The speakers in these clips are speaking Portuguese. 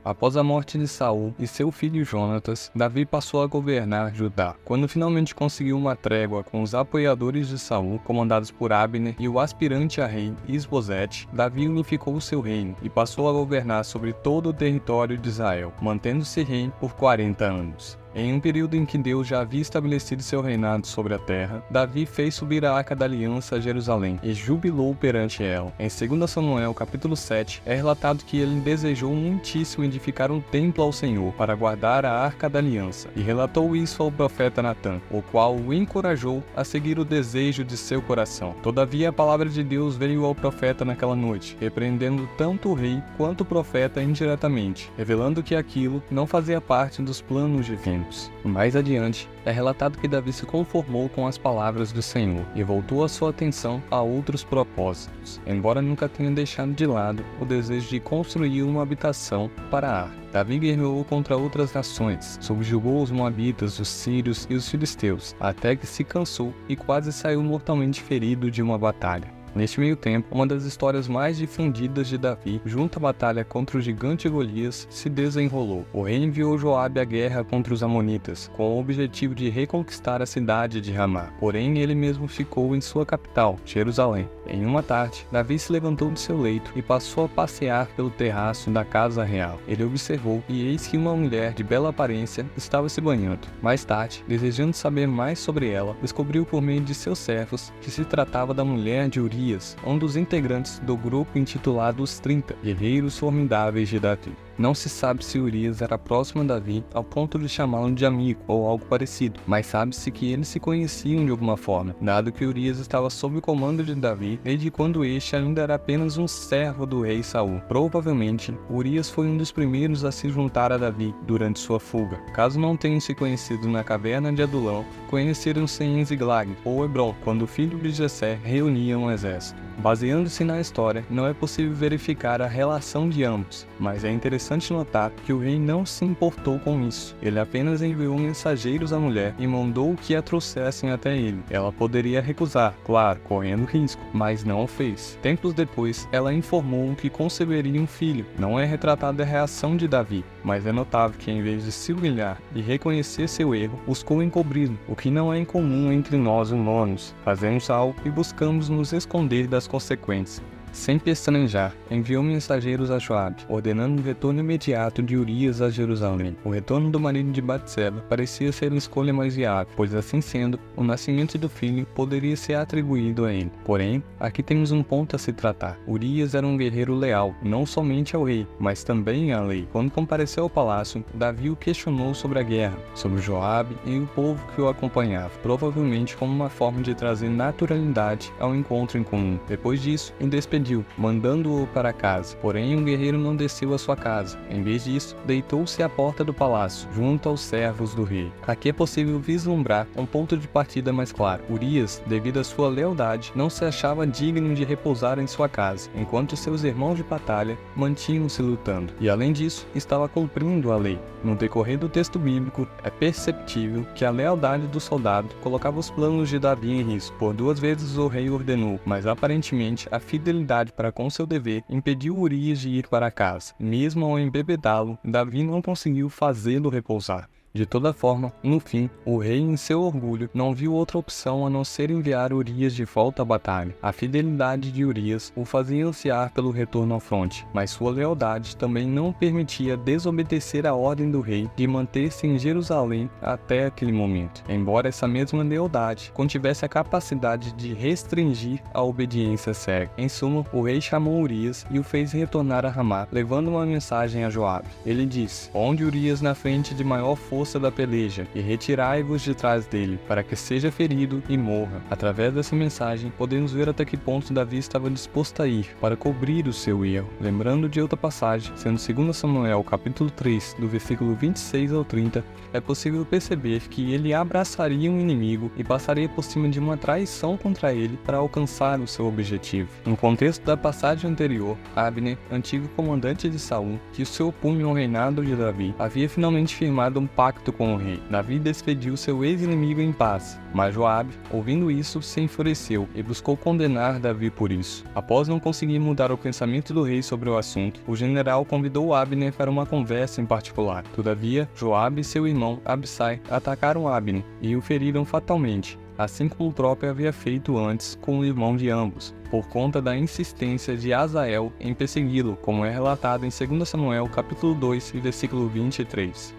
Após a morte de Saul e seu filho Jonatas, Davi passou a governar Judá. Quando finalmente conseguiu uma trégua com os apoiadores de Saul, comandados por Abner, e o aspirante a rei Isbosete, Davi unificou seu reino e passou a governar sobre todo o território de Israel, mantendo-se rei por 40 anos. Em um período em que Deus já havia estabelecido seu reinado sobre a terra, Davi fez subir a Arca da Aliança a Jerusalém e jubilou perante ela. Em 2 Samuel capítulo 7, é relatado que ele desejou muitíssimo edificar um templo ao Senhor para guardar a Arca da Aliança, e relatou isso ao profeta Natã, o qual o encorajou a seguir o desejo de seu coração. Todavia a palavra de Deus veio ao profeta naquela noite, repreendendo tanto o rei quanto o profeta indiretamente, revelando que aquilo não fazia parte dos planos divinos. Mais adiante, é relatado que Davi se conformou com as palavras do Senhor e voltou a sua atenção a outros propósitos, embora nunca tenha deixado de lado o desejo de construir uma habitação para a arca. Davi guerreou contra outras nações, subjugou os moabitas, os sírios e os filisteus, até que se cansou e quase saiu mortalmente ferido de uma batalha. Neste meio tempo, uma das histórias mais difundidas de Davi, junto à batalha contra o gigante Golias, se desenrolou. O rei enviou Joabe à guerra contra os amonitas, com o objetivo de reconquistar a cidade de Ramá. Porém, ele mesmo ficou em sua capital, Jerusalém. Em uma tarde, Davi se levantou de seu leito e passou a passear pelo terraço da casa real. Ele observou e eis que uma mulher de bela aparência estava se banhando. Mais tarde, desejando saber mais sobre ela, descobriu por meio de seus servos que se tratava da mulher de Urias, um dos integrantes do grupo intitulado Os 30 Guerreiros Formidáveis de Davi. Não se sabe se Urias era próximo a Davi ao ponto de chamá-lo de amigo ou algo parecido, mas sabe-se que eles se conheciam de alguma forma, dado que Urias estava sob o comando de Davi desde quando este ainda era apenas um servo do rei Saul. Provavelmente, Urias foi um dos primeiros a se juntar a Davi durante sua fuga. Caso não tenham se conhecido na caverna de Adulão, conheceram-se em Ziglag ou Hebron, quando o filho de Jessé reunia um exército. Baseando-se na história, não é possível verificar a relação de ambos, mas é interessante notar que o rei não se importou com isso. Ele apenas enviou mensageiros à mulher e mandou que a trouxessem até ele. Ela poderia recusar, claro, correndo risco, mas não o fez. Tempos depois, ela informou que conceberia um filho. Não é retratada a reação de Davi, mas é notável que, em vez de se humilhar e reconhecer seu erro, buscou encobri-lo, o que não é incomum entre nós humanos. Fazemos algo e buscamos nos esconder das consequências. Sem pestanejar, enviou mensageiros a Joabe, ordenando o retorno imediato de Urias a Jerusalém. O retorno do marido de Batseba parecia ser uma escolha mais viável, pois assim sendo, o nascimento do filho poderia ser atribuído a ele. Porém, aqui temos um ponto a se tratar. Urias era um guerreiro leal, não somente ao rei, mas também à lei. Quando compareceu ao palácio, Davi o questionou sobre a guerra, sobre Joabe e o povo que o acompanhava, provavelmente como uma forma de trazer naturalidade ao encontro em comum. Depois disso, o despediu, mandando-o para casa. Porém, o guerreiro não desceu à sua casa. Em vez disso, deitou-se à porta do palácio, junto aos servos do rei. Aqui é possível vislumbrar um ponto de partida mais claro. Urias, devido à sua lealdade, não se achava digno de repousar em sua casa, enquanto seus irmãos de batalha mantinham-se lutando. E além disso, estava cumprindo a lei. No decorrer do texto bíblico, é perceptível que a lealdade do soldado colocava os planos de Davi em risco. Por 2 vezes o rei ordenou, mas aparentemente a fidelidade para com seu dever impediu Urias de ir para casa. Mesmo ao embebedá-lo, Davi não conseguiu fazê-lo repousar. De toda forma, no fim, o rei, em seu orgulho, não viu outra opção a não ser enviar Urias de volta à batalha. A fidelidade de Urias o fazia ansiar pelo retorno ao fronte, mas sua lealdade também não permitia desobedecer a ordem do rei de manter-se em Jerusalém até aquele momento, embora essa mesma lealdade contivesse a capacidade de restringir a obediência cega. Em suma, o rei chamou Urias e o fez retornar a Ramá, levando uma mensagem a Joabe. Ele disse: "Ponde Urias na frente de maior força da peleja, e retirai-vos de trás dele, para que seja ferido e morra." Através dessa mensagem, podemos ver até que ponto Davi estava disposto a ir, para cobrir o seu erro. Lembrando de outra passagem, sendo 2 Samuel capítulo 3, do versículo 26 ao 30, é possível perceber que ele abraçaria um inimigo e passaria por cima de uma traição contra ele para alcançar o seu objetivo. No contexto da passagem anterior, Abner, antigo comandante de Saul, que se opunha ao reinado de Davi, havia finalmente firmado um pacto pacto com o rei. Davi despediu seu ex-inimigo em paz, mas Joabe, ouvindo isso, se enfureceu e buscou condenar Davi por isso. Após não conseguir mudar o pensamento do rei sobre o assunto, o general convidou Abner para uma conversa em particular. Todavia, Joabe e seu irmão Abissai atacaram Abner e o feriram fatalmente, assim como o próprio havia feito antes com o irmão de ambos, por conta da insistência de Azael em persegui-lo, como é relatado em 2 Samuel capítulo 2, versículo 23.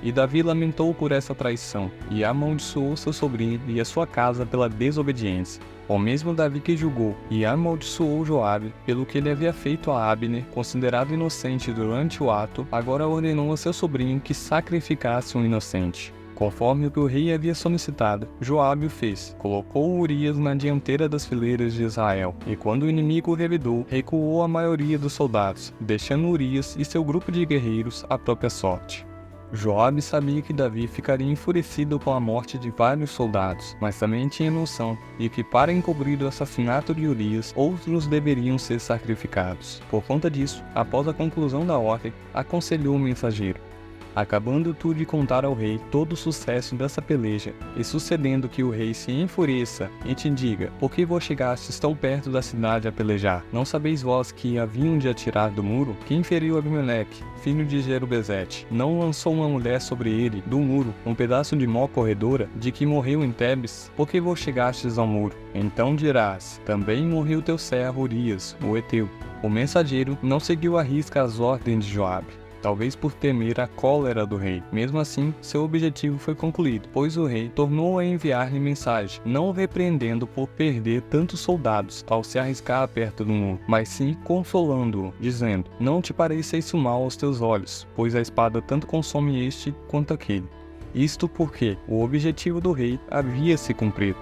E Davi lamentou por essa traição, e amaldiçoou seu sobrinho e a sua casa pela desobediência. O mesmo Davi que julgou e amaldiçoou Joabe pelo que ele havia feito a Abner, considerado inocente durante o ato, agora ordenou a seu sobrinho que sacrificasse um inocente. Conforme o que o rei havia solicitado, Joabe o fez. Colocou Urias na dianteira das fileiras de Israel, e quando o inimigo revidou, recuou a maioria dos soldados, deixando Urias e seu grupo de guerreiros à própria sorte. Joabe sabia que Davi ficaria enfurecido com a morte de vários soldados, mas também tinha noção de que para encobrir o assassinato de Urias, outros deveriam ser sacrificados. Por conta disso, após a conclusão da ordem, aconselhou o mensageiro: acabando tu de contar ao rei todo o sucesso dessa peleja, e sucedendo que o rei se enfureça e te diga: por que vos chegastes tão perto da cidade a pelejar? Não sabeis vós que haviam de atirar do muro? Quem feriu Abimeleque, filho de Jerubezete? Não lançou uma mulher sobre ele, do muro, um pedaço de mó corredora, de que morreu em Tebes? Por que vos chegastes ao muro? Então dirás: também morreu teu servo Urias, o heteu. O mensageiro não seguiu à risca as ordens de Joabe, talvez por temer a cólera do rei. Mesmo assim, seu objetivo foi concluído, pois o rei tornou a enviar-lhe mensagem, não o repreendendo por perder tantos soldados ao se arriscar perto do muro, mas sim consolando-o, dizendo: não te pareça isso mal aos teus olhos, pois a espada tanto consome este quanto aquele. Isto porque o objetivo do rei havia se cumprido.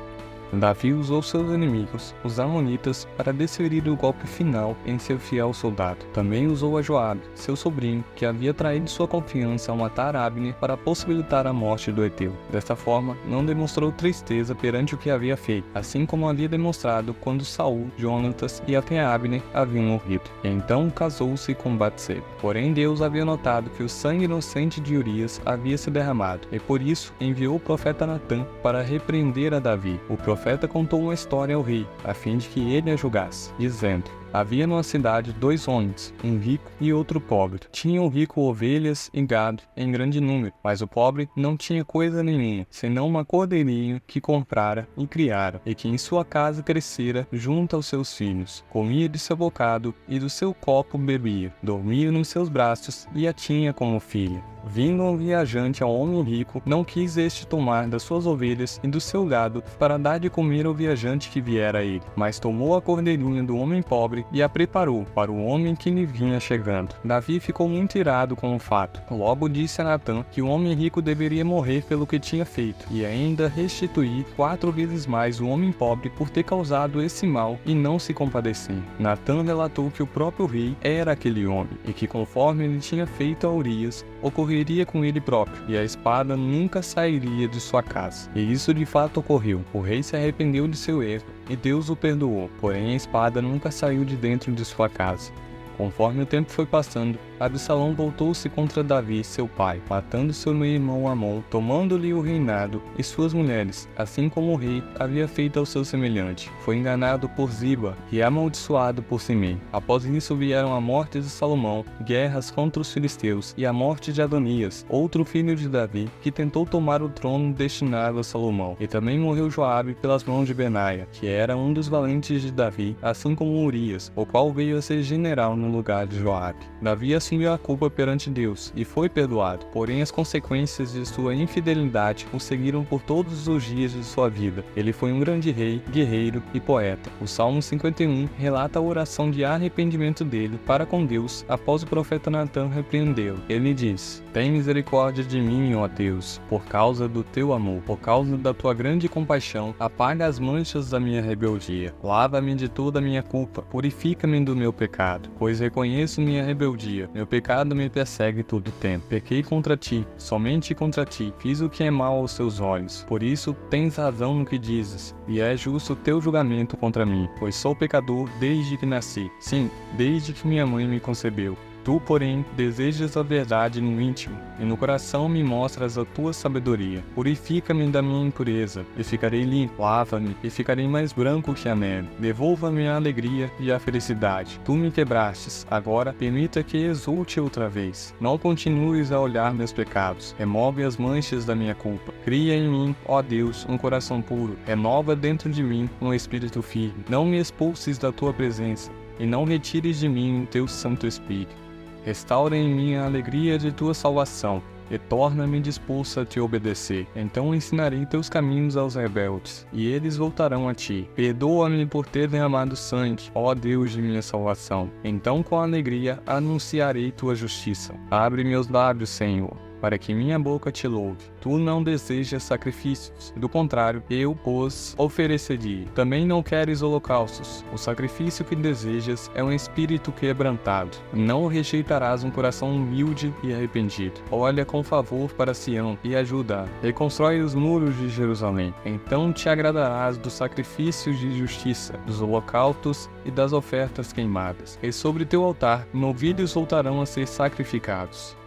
Davi usou seus inimigos, os amonitas, para desferir o golpe final em seu fiel soldado. Também usou a Joabe, seu sobrinho, que havia traído sua confiança ao matar Abner para possibilitar a morte do heteu. Desta forma, não demonstrou tristeza perante o que havia feito, assim como havia demonstrado quando Saul, Jonatas e até Abner haviam morrido. Então casou-se com Batseba. Porém Deus havia notado que o sangue inocente de Urias havia se derramado, e por isso enviou o profeta Natã para repreender a Davi. O profeta contou uma história ao rei, a fim de que ele a julgasse, dizendo: havia numa cidade 2 homens, um rico e outro pobre. Tinha o rico ovelhas e gado em grande número, mas o pobre não tinha coisa nenhuma, senão uma cordeirinha que comprara e criara, e que em sua casa crescera junto aos seus filhos. Comia de seu bocado e do seu copo bebia, dormia nos seus braços e a tinha como filha. Vindo um viajante ao homem rico, não quis este tomar das suas ovelhas e do seu gado para dar de comer ao viajante que viera a ele, mas tomou a cordeirinha do homem pobre e a preparou para o homem que lhe vinha chegando. Davi ficou muito irado com o fato. Logo disse a Natã que o homem rico deveria morrer pelo que tinha feito, e ainda restituir 4 vezes mais o homem pobre por ter causado esse mal e não se compadecer. Natã relatou que o próprio rei era aquele homem, e que conforme ele tinha feito a Urias, ocorreria com ele próprio, e a espada nunca sairia de sua casa. E isso de fato ocorreu. O rei se arrependeu de seu erro, e Deus o perdoou, porém a espada nunca saiu de dentro de sua casa. Conforme o tempo foi passando, Absalão voltou-se contra Davi, seu pai, matando seu meio-irmão Amon, tomando-lhe o reinado e suas mulheres, assim como o rei havia feito ao seu semelhante. Foi enganado por Ziba e amaldiçoado por Simei. Após isso vieram a morte de Salomão, guerras contra os filisteus e a morte de Adonias, outro filho de Davi, que tentou tomar o trono destinado a Salomão. E também morreu Joabe pelas mãos de Benaia, que era um dos valentes de Davi, assim como Urias, o qual veio a ser general no lugar de Joabe. Davi assumiu a culpa perante Deus e foi perdoado, porém as consequências de sua infidelidade o seguiram por todos os dias de sua vida. Ele foi um grande rei, guerreiro e poeta. O Salmo 51 relata a oração de arrependimento dele para com Deus após o profeta Natã repreendê-lo. Ele diz: tem misericórdia de mim, ó Deus, por causa do teu amor, por causa da tua grande compaixão, apaga as manchas da minha rebeldia, lava-me de toda a minha culpa, purifica-me do meu pecado, pois reconheço minha rebeldia, meu pecado me persegue todo o tempo. Pequei contra ti, somente contra ti, fiz o que é mal aos teus olhos. Por isso tens razão no que dizes, e é justo o teu julgamento contra mim, pois sou pecador desde que nasci, sim, desde que minha mãe me concebeu. Tu, porém, desejas a verdade no íntimo, e no coração me mostras a tua sabedoria. Purifica-me da minha impureza, e ficarei limpo. Lava-me, e ficarei mais branco que a neve. Devolva-me a alegria e a felicidade. Tu me quebrastes, agora permita que exulte outra vez. Não continues a olhar meus pecados. Remove as manchas da minha culpa. Cria em mim, ó Deus, um coração puro. Renova dentro de mim um espírito firme. Não me expulses da tua presença, e não retires de mim o teu Santo Espírito. Restaura em mim a alegria de tua salvação, e torna-me disposto a te obedecer. Então ensinarei teus caminhos aos rebeldes, e eles voltarão a ti. Perdoa-me por ter derramado sangue, ó Deus de minha salvação. Então com alegria anunciarei tua justiça. Abre meus lábios, Senhor, para que minha boca te louve. Tu não desejas sacrifícios, do contrário, eu os ofereceria. Também não queres holocaustos. O sacrifício que desejas é um espírito quebrantado. Não rejeitarás um coração humilde e arrependido. Olha com favor para Sião e ajuda. Reconstrói os muros de Jerusalém. Então te agradarás dos sacrifícios de justiça, dos holocaustos e das ofertas queimadas. E sobre teu altar novilhos voltarão a ser sacrificados.